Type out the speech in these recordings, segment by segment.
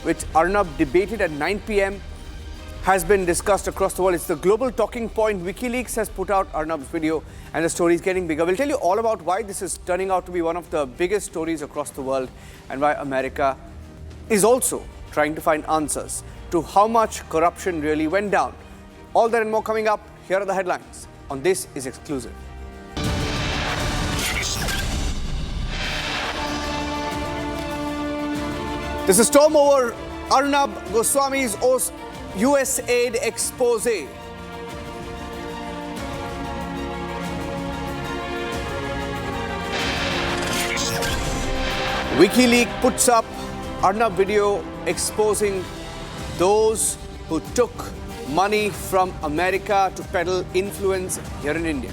which Arnab debated at 9 p.m. has been discussed across the world. It's the global talking point. WikiLeaks has put out Arnab's video and the story is getting bigger. We'll tell you all about why this is turning out to be one of the biggest stories across the world and why America is also trying to find answers to how much corruption really went down. All that and more coming up. Here are the headlines on This Is Exclusive. There's a storm over Arnab Goswami's USAID expose. WikiLeaks puts up Arnab video exposing those who took money from America to peddle influence here in India.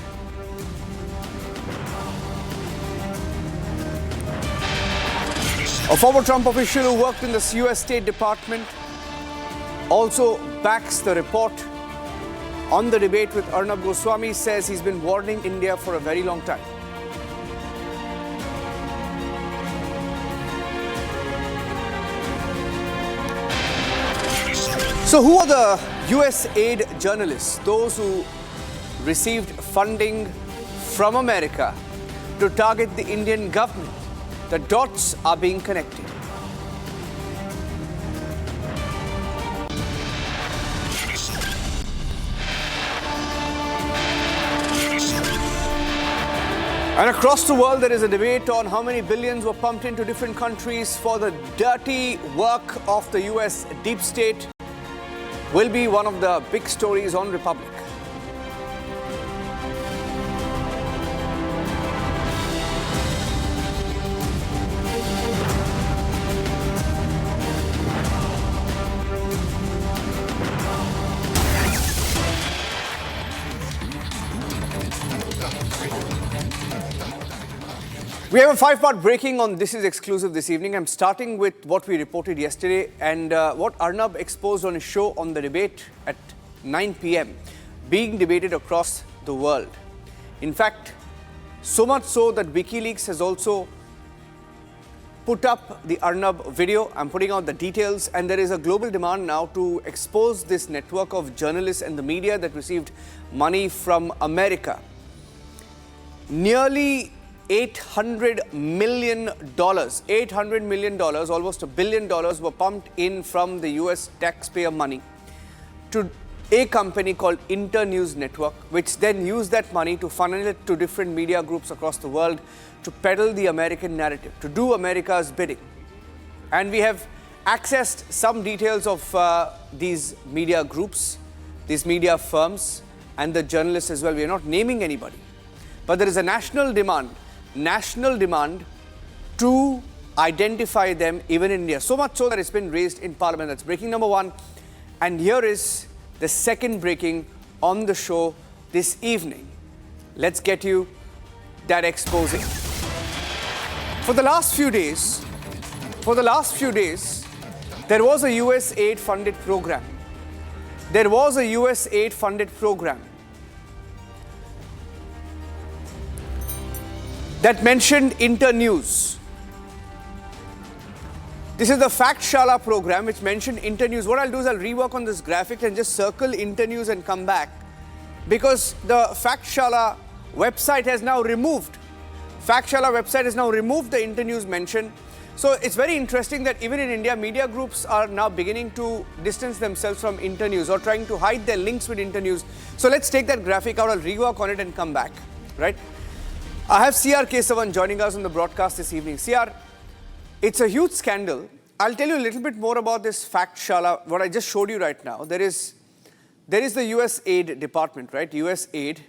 A former Trump official who worked in the US State Department also backs the report on the debate with Arnab Goswami, says he's been warning India for a very long time. So who are the USAID journalists, those who received funding from America to target the Indian government? The dots are being connected. And across the world, there is a debate on how many billions were pumped into different countries for the dirty work of the US deep state. Will be one of the big stories on Republic. We have a five-part breaking on This Is Exclusive this evening. I'm starting with what we reported yesterday and what Arnab exposed on his show on the debate at 9 p.m. being debated across the world. In fact, so much so that WikiLeaks has also put up the Arnab video. I'm putting out the details, and there is a global demand now to expose this network of journalists and the media that received money from America. Nearly $800 million, almost $1 billion were pumped in from the US taxpayer money to a company called Internews Network, which then used that money to funnel it to different media groups across the world to peddle the American narrative, to do America's bidding. And we have accessed some details of these media groups, these media firms, and the journalists as well. We are not naming anybody, but there is a national demand to identify them even in India. So much so that it's been raised in Parliament. That's breaking number one. And here is the second breaking on the show this evening. Let's get you that expose. For the last few days, there was a USAID funded program. That mentioned Internews. This is the Factshala program which mentioned Internews. What I'll do is I'll rework on this graphic and just circle Internews and come back, because the Factshala website has now removed the Internews mention. So it's very interesting that even in India, media groups are now beginning to distance themselves from Internews or trying to hide their links with Internews. So let's take that graphic out, I'll rework on it and come back, right? I have Kesavan joining us on the broadcast this evening. CR, it's a huge scandal. I'll tell you a little bit more about this Factshala, what I just showed you right now. There is the USAID department, right? USAID,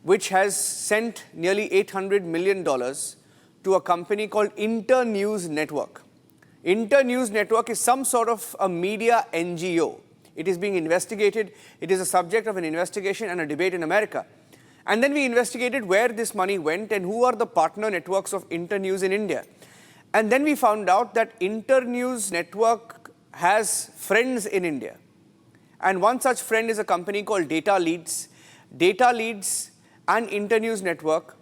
which has sent nearly $800 million to a company called Internews Network. Internews Network is some sort of a media NGO. It is being investigated. It is a subject of an investigation and a debate in America. And then we investigated where this money went and who are the partner networks of Internews in India. And then we found out that Internews Network has friends in India. And one such friend is a company called Data Leads. Data Leads and Internews Network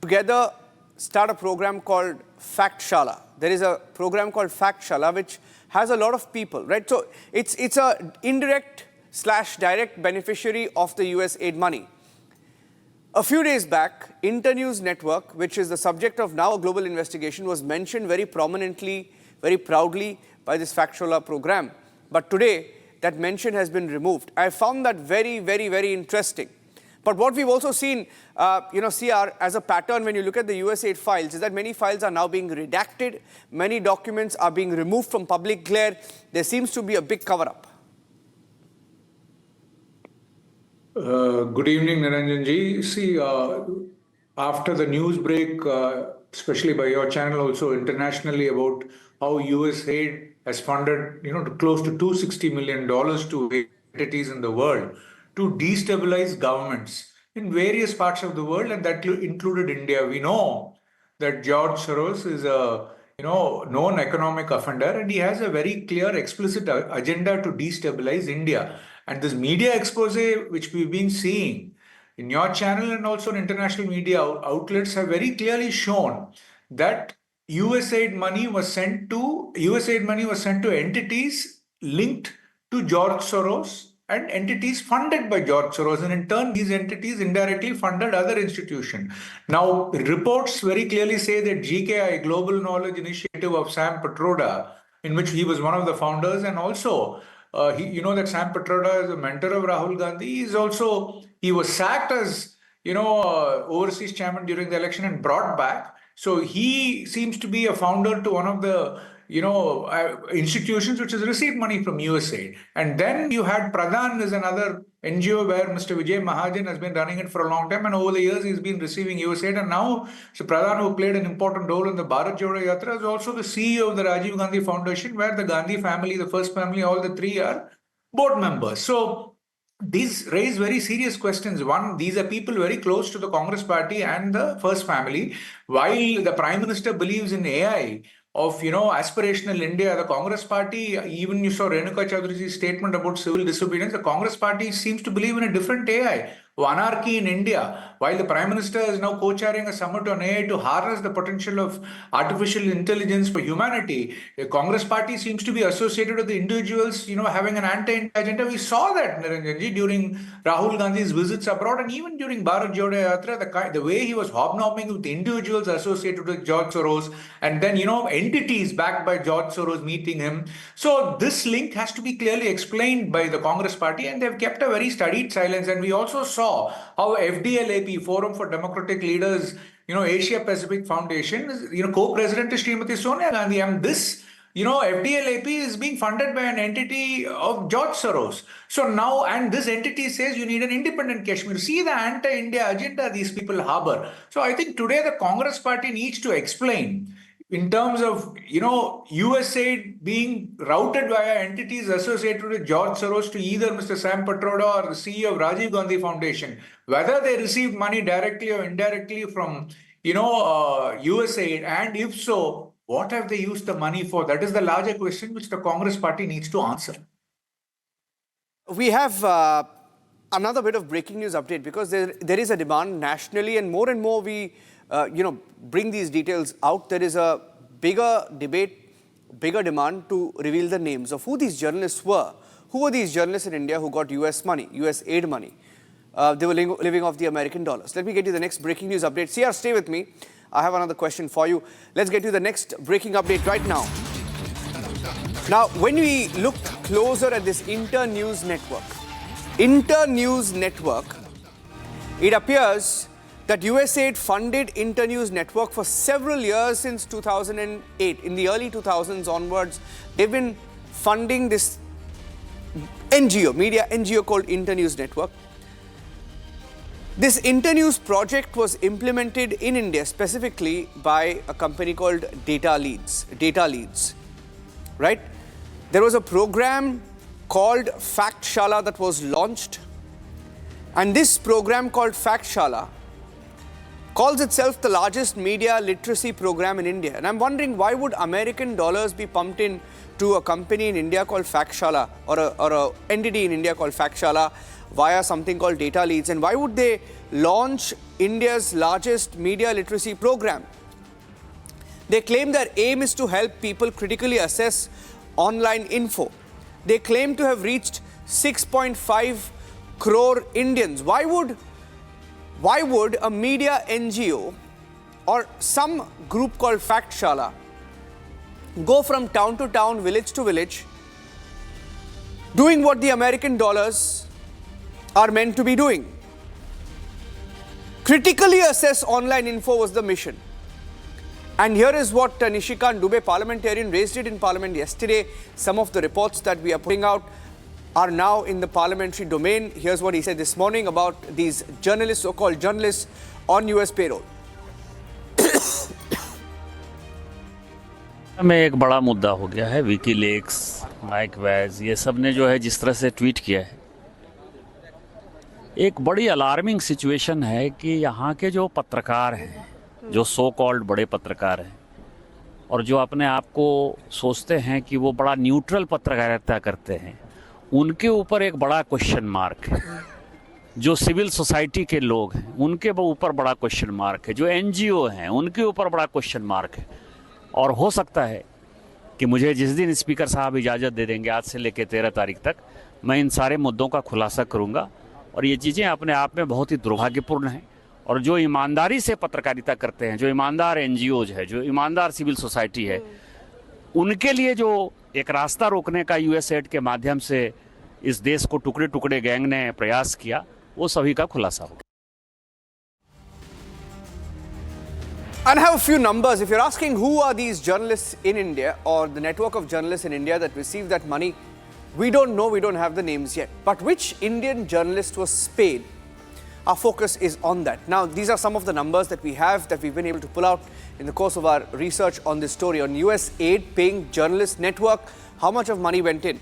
together start a program called Factshala. There is a program called Factshala which has a lot of people, right? So it's a indirect / direct beneficiary of the USAID money. A few days back, Internews Network, which is the subject of now a global investigation, was mentioned very prominently, very proudly by this Factshala program. But today, that mention has been removed. I found that very, very, very interesting. But what we've also seen, CR, as a pattern when you look at the USAID files, is that many files are now being redacted. Many documents are being removed from public glare. There seems to be a big cover-up. Good evening, Niranjanji. See, after the news break, especially by your channel also internationally about how USAID has funded, close to $260 million to entities in the world to destabilize governments in various parts of the world, and that included India. We know that George Soros is a known economic offender, and he has a very clear, explicit agenda to destabilize India. And this media expose, which we've been seeing in your channel and also in international media outlets, have very clearly shown that USAID money was sent to entities linked to George Soros and entities funded by George Soros, and in turn these entities indirectly funded other institutions. Now, reports very clearly say that GKI, Global Knowledge Initiative of Sam Pitroda, in which he was one of the founders, and also that Sam Pitroda is a mentor of Rahul Gandhi. He was sacked as overseas chairman during the election and brought back. So he seems to be a founder to one of the institutions which has received money from USAID. And then you had Pradhan is another NGO where Mr. Vijay Mahajan has been running it for a long time, and over the years he's been receiving USAID. And now Mr. Pradhan, who played an important role in the Bharat Jodo Yatra, is also the CEO of the Rajiv Gandhi Foundation, where the Gandhi family, the first family, all the three are board members. So these raise very serious questions. One, these are people very close to the Congress party and the first family. While the Prime Minister believes in AI, of aspirational India, the Congress party, even you saw Renuka Chaudhary's statement about civil disobedience, the Congress party seems to believe in a different AI, anarchy in India. While the Prime Minister is now co-chairing a summit on AI to harness the potential of artificial intelligence for humanity, the Congress party seems to be associated with the individuals, having an anti-India agenda. We saw that, Niranjanji, during Rahul Gandhi's visits abroad, and even during Bharat Jodo Yatra, the way he was hobnobbing with the individuals associated with George Soros, and then, entities backed by George Soros meeting him. So this link has to be clearly explained by the Congress party, and they've kept a very studied silence. And we also saw how FDLAP, Forum for Democratic Leaders, Asia Pacific Foundation, co-president is Srimati Sonia Gandhi, and this FDLAP is being funded by an entity of George Soros. So now, and this entity says you need an independent Kashmir. See the anti-India agenda these people harbor. So I think today the Congress party needs to explain in terms of, USAID being routed via entities associated with George Soros to either Mr. Sam Pitroda or the CEO of Rajiv Gandhi Foundation, whether they received money directly or indirectly from, USAID, and if so, what have they used the money for? That is the larger question which the Congress party needs to answer. We have another bit of breaking news update, because there is a demand nationally, and more we bring these details out. There is a bigger debate, bigger demand to reveal the names of who these journalists were. Who were these journalists in India who got US money, USAID money? They were living off the American dollars. Let me get you the next breaking news update. CR, stay with me. I have another question for you. Let's get you the next breaking update right now. Now, when we looked closer at this Internews Network, it appears that USAID funded Internews Network for several years since 2008. In the early 2000s onwards, they've been funding this NGO, media NGO called Internews Network. This Internews project was implemented in India specifically by a company called Data Leads, right? There was a program called Factshala that was launched, and this program called Factshala calls itself the largest media literacy program in India. And I'm wondering, why would American dollars be pumped in to a company in India called Factshala, or a entity in India called Factshala, via something called Data Leads? And why would they launch India's largest media literacy program? They claim their aim is to help people critically assess online info. They claim to have reached 6.5 crore Indians. Why would a media NGO or some group called Factshala go from town to town, village to village, doing what the American dollars are meant to be doing? Critically assess online info was the mission. And here is what Nishikant Dubey, parliamentarian, raised it in Parliament yesterday. Some of the reports that we are putting out are now in the parliamentary domain. Here's what he said this morning about these journalists, so-called journalists, on US payroll. में एक बड़ा मुद्दा हो गया है WikiLeaks, mic वैज, ये सब ने जो है जिस तरह से ट्वीट किया है, एक बड़ी अलार्मिंग सिचुएशन है कि यहाँ के जो पत्रकार हैं, जो सो कॉल्ड बड़े पत्रकार हैं और जो अपने आप को सोचते हैं कि वो बड़ा न्यूट्रल पत्रकारिता करते हैं, उनके ऊपर एक बड़ा क्वेश्चन मार्क है। जो सिविल सोसाइटी के लोग हैं उनके ऊपर बड़ा क्वेश्चन मार्क है। जो एनजीओ हैं उनके ऊपर बड़ा क्वेश्चन मार्क है। और हो सकता है कि मुझे जिस दिन स्पीकर साहब इजाज़त दे देंगे, आज से लेकर 13 तारीख तक, मैं इन सारे मुद्दों का खुलासा करूंगा। और ये चीज़ें अपने आप में बहुत ही दुर्भाग्यपूर्ण हैं। और जो ईमानदारी से पत्रकारिता करते हैं, जो ईमानदार एनजीओज है, जो ईमानदार सिविल सोसाइटी है, उनके लिए जो एक रास्ता रोकने का यूएसएड के माध्यम से इस देश को टुकड़े टुकड़े गैंग ने प्रयास किया, वो सभी का खुलासा होगा। And I have a few numbers. If you're asking who are these journalists in India or the network of journalists in India that receive that money, we don't know, we don't have the names yet. But which Indian journalist was paid? Our focus is on that. Now, these are some of the numbers that we have, that we've been able to pull out in the course of our research on this story. On USAID paying journalist network, how much of money went in?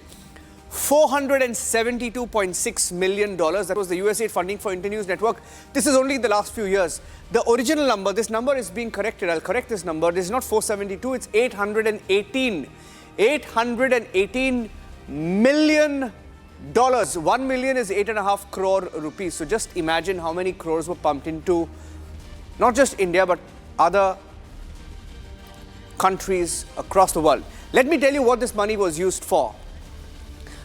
$472.6 million. That was the USAID funding for Internews Network. This is only in the last few years. The original number, this number is being corrected. I'll correct this number. This is not 472, it's 818. $818 million. 1 million is 8.5 crore rupees. So just imagine how many crores were pumped into not just India, but other countries across the world. Let me tell you what this money was used for.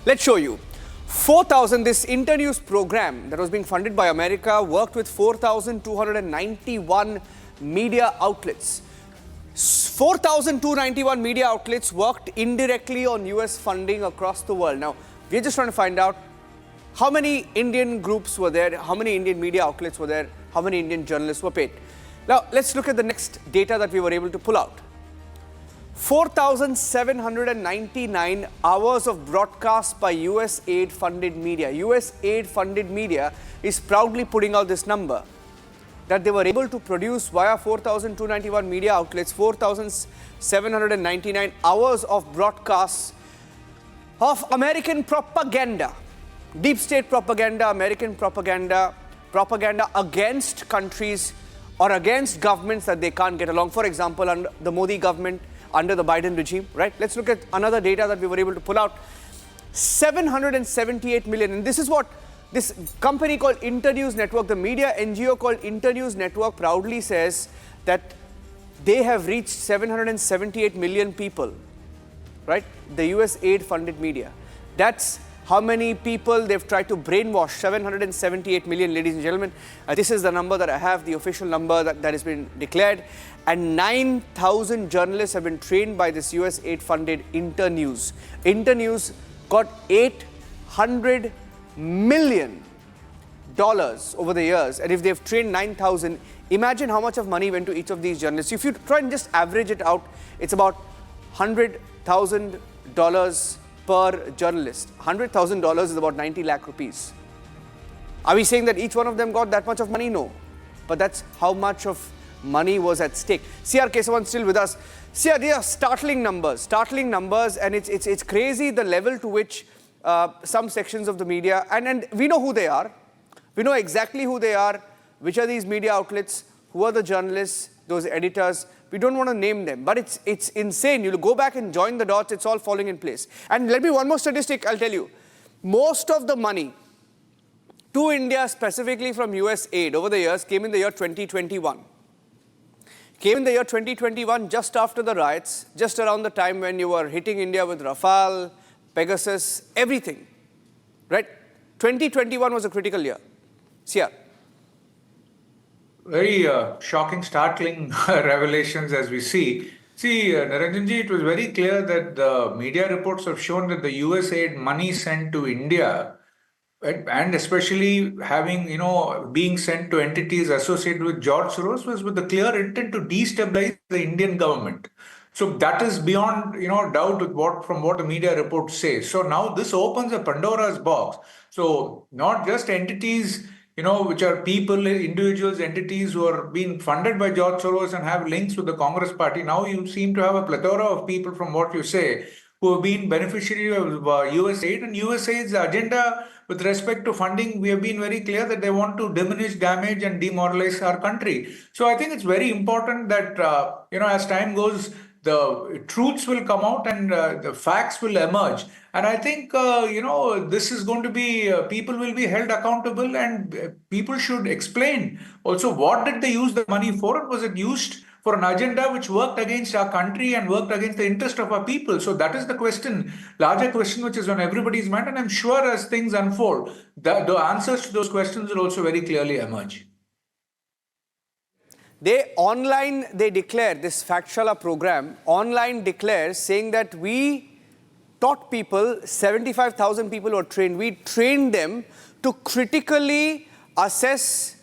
Let's show you. 4,000, this Internews program that was being funded by America worked with 4,291 media outlets. 4,291 media outlets worked indirectly on US funding across the world. Now, we're just trying to find out how many Indian groups were there, how many Indian media outlets were there, how many Indian journalists were paid. Now, let's look at the next data that we were able to pull out. 4,799 hours of broadcast by USAID funded media. USAID funded media is proudly putting out this number that they were able to produce via 4,291 media outlets, 4,799 hours of broadcasts of American propaganda, deep state propaganda, American propaganda, propaganda against countries or against governments that they can't get along. For example, under the Modi government, under the Biden regime, right? Let's look at another data that we were able to pull out. 778 million. And this is what this company called Internews Network, the media NGO called Internews Network, proudly says that they have reached 778 million people, right? The USAID funded media. That's how many people they've tried to brainwash. 778 million, ladies and gentlemen. This is the number that I have, the official number that has been declared. And 9,000 journalists have been trained by this USAID funded Internews. Internews got $800 million over the years. And if they've trained 9,000, imagine how much of money went to each of these journalists. If you try and just average it out, it's about $100,000 per journalist. $100,000 is about 90 lakh rupees. Are we saying that each one of them got that much of money? No. But that's how much of money was at stake. CR Kesavan still with us. CR, they are startling numbers, and it's crazy the level to which some sections of the media, and we know who they are. We know exactly who they are, which are these media outlets, who are the journalists, those editors. We don't want to name them, but it's insane. You'll go back and join the dots, it's all falling in place. And let me one more statistic, I'll tell you. Most of the money to India, specifically from USAID over the years, came in the year 2021. came in the year 2021, just after the riots, just around the time when you were hitting India with Rafale, Pegasus, everything, right? 2021 was a critical year. CR. Very shocking, startling revelations as we see. See, Niranjanji, it was very clear that the media reports have shown that the USAID money sent to India, and especially having, being sent to entities associated with George Soros, was with the clear intent to destabilize the Indian government. So that is beyond, doubt from what the media reports say. So now this opens a Pandora's box. So not just entities, which are people, individuals, entities who are being funded by George Soros and have links with the Congress party. Now you seem to have a plethora of people, from what you say, who have been beneficiary of USAID, and USAID's agenda with respect to funding. We have been very clear that they want to diminish, damage, and demoralize our country. So I think it's very important that, as time goes, the truths will come out and the facts will emerge. And I think, this is going to be, people will be held accountable, and people should explain also what did they use the money for? Was it used for an agenda which worked against our country and worked against the interest of our people? So that is the question, larger question, which is on everybody's mind. And I'm sure as things unfold, the answers to those questions will also very clearly emerge. They declare, this Factshala program, online declares saying that we taught people, 75,000 people were trained. We trained them to critically assess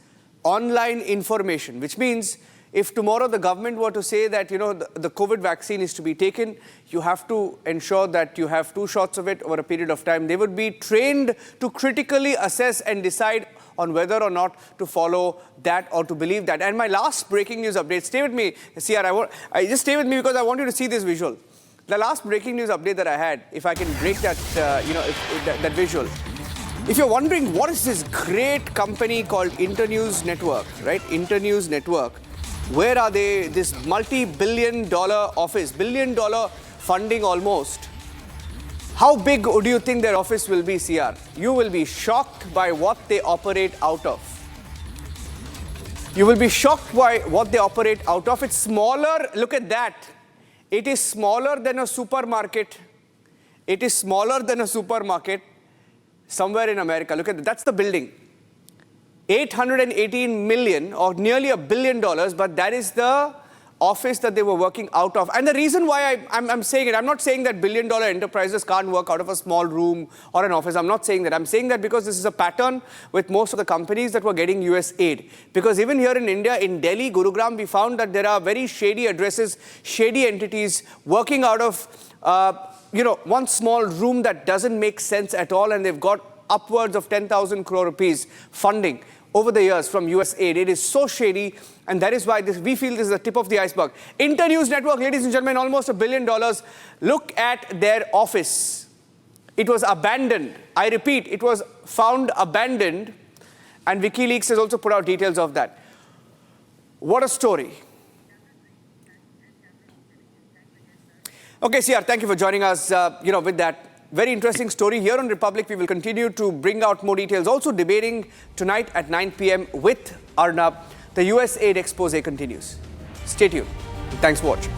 online information, which means if tomorrow the government were to say that, the COVID vaccine is to be taken, you have to ensure that you have 2 shots of it over a period of time. They would be trained to critically assess and decide on whether or not to follow that or to believe that. And my last breaking news update, stay with me, CR, just stay with me because I want you to see this visual. The last breaking news update that I had, if I can break that, that visual. If you're wondering what is this great company called Internews Network, right? Internews Network. Where are they? This multi-billion-dollar office, billion-dollar funding almost. How big do you think their office will be, CR? You will be shocked by what they operate out of. You will be shocked by what they operate out of. It's smaller. Look at that. It is smaller than a supermarket. It is smaller than a supermarket somewhere in America. Look at that. That's the building. 818 million or nearly $1 billion, but that is the office that they were working out of. And the reason why I'm saying it, I'm not saying that billion-dollar enterprises can't work out of a small room or an office. I'm not saying that. I'm saying that because this is a pattern with most of the companies that were getting US aid. Because even here in India, in Delhi, Gurugram, we found that there are very shady addresses, shady entities working out of, one small room that doesn't make sense at all, and they've got upwards of 10,000 crore rupees funding over the years from USAID. It is so shady, and that is why we feel this is the tip of the iceberg. Internews Network, ladies and gentlemen, almost $1 billion. Look at their office. It was abandoned. I repeat, it was found abandoned, and WikiLeaks has also put out details of that. What a story. Okay, CR, thank you for joining us, with that very interesting story here on Republic. We will continue to bring out more details. Also debating tonight at 9 p.m. with Arnab. The USAID expose continues. Stay tuned. Thanks for watching.